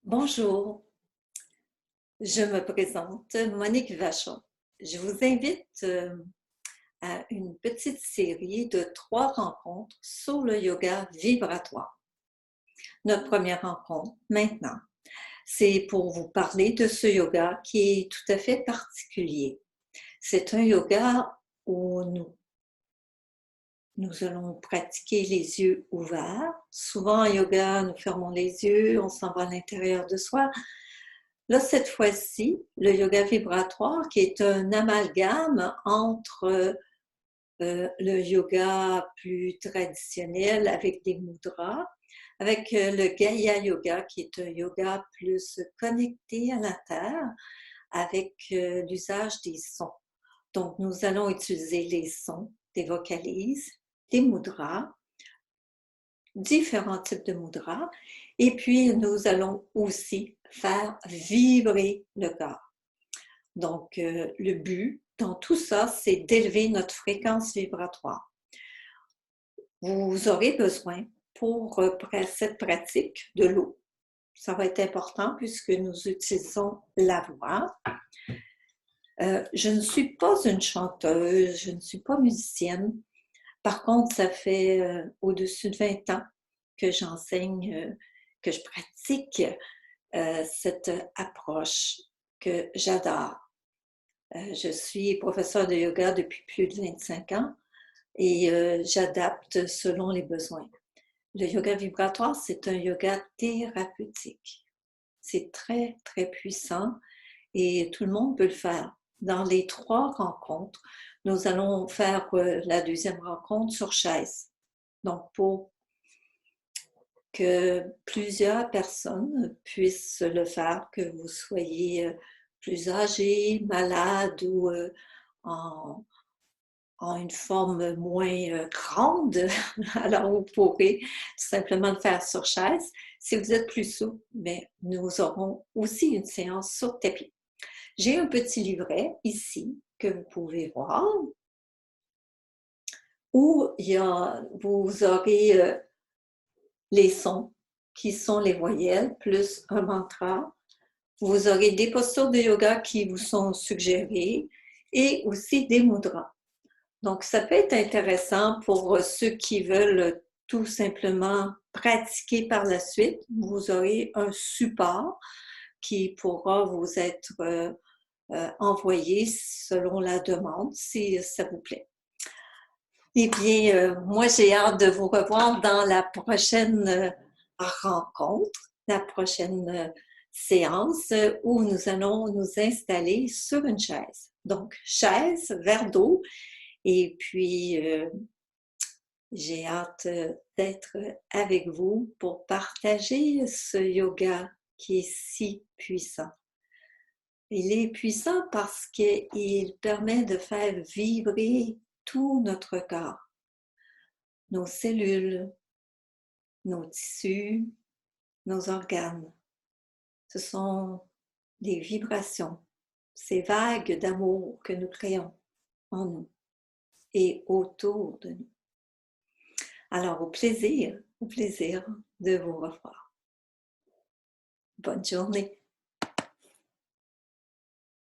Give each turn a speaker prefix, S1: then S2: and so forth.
S1: Bonjour, je me présente, Monique Vachon. Je vous invite à une petite série de 3 rencontres sur le yoga vibratoire. Notre première rencontre, maintenant, c'est pour vous parler de ce yoga qui est tout à fait particulier. C'est un yoga où nous allons pratiquer les yeux ouverts. Souvent en yoga, nous fermons les yeux, on s'en va à l'intérieur de soi. Là, cette fois-ci, le yoga vibratoire, qui est un amalgame entre le yoga plus traditionnel avec des mudras, avec le Gaya Yoga, qui est un yoga plus connecté à la terre, avec l'usage des sons. Donc, nous allons utiliser les sons, des vocalises, des mudras, différents types de mudras, et puis nous allons aussi faire vibrer le corps. Donc, le but dans tout ça, c'est d'élever notre fréquence vibratoire. Vous aurez besoin pour cette pratique de l'eau. Ça va être important puisque nous utilisons la voix. Je ne suis pas une chanteuse, je ne suis pas musicienne. Par contre, ça fait au-dessus de 20 ans que j'enseigne, que je pratique cette approche que j'adore. Je suis professeure de yoga depuis plus de 25 ans et j'adapte selon les besoins. Le yoga vibratoire, c'est un yoga thérapeutique. C'est très, très puissant et tout le monde peut le faire. Dans les 3 rencontres, nous allons faire la deuxième rencontre sur chaise. Donc, pour que plusieurs personnes puissent le faire, que vous soyez plus âgé, malade ou en, en une forme moins grande, alors vous pourrez tout simplement le faire sur chaise. Si vous êtes plus souple, mais nous aurons aussi une séance sur tapis. J'ai un petit livret ici que vous pouvez voir où vous aurez les sons qui sont les voyelles plus un mantra. Vous aurez des postures de yoga qui vous sont suggérées et aussi des mudras. Donc, ça peut être intéressant pour ceux qui veulent tout simplement pratiquer par la suite. Vous aurez un support qui pourra vous être envoyé selon la demande, si ça vous plaît. Eh bien, moi, j'ai hâte de vous revoir dans la prochaine rencontre, la prochaine séance où nous allons nous installer sur une chaise. Donc, chaise, verre d'eau, et puis j'ai hâte d'être avec vous pour partager ce yoga qui est si puissant. Il est puissant parce qu'il permet de faire vibrer tout notre corps, nos cellules, nos tissus, nos organes. Ce sont des vibrations, ces vagues d'amour que nous créons en nous et autour de nous. Alors, au plaisir de vous revoir. Bonne journée.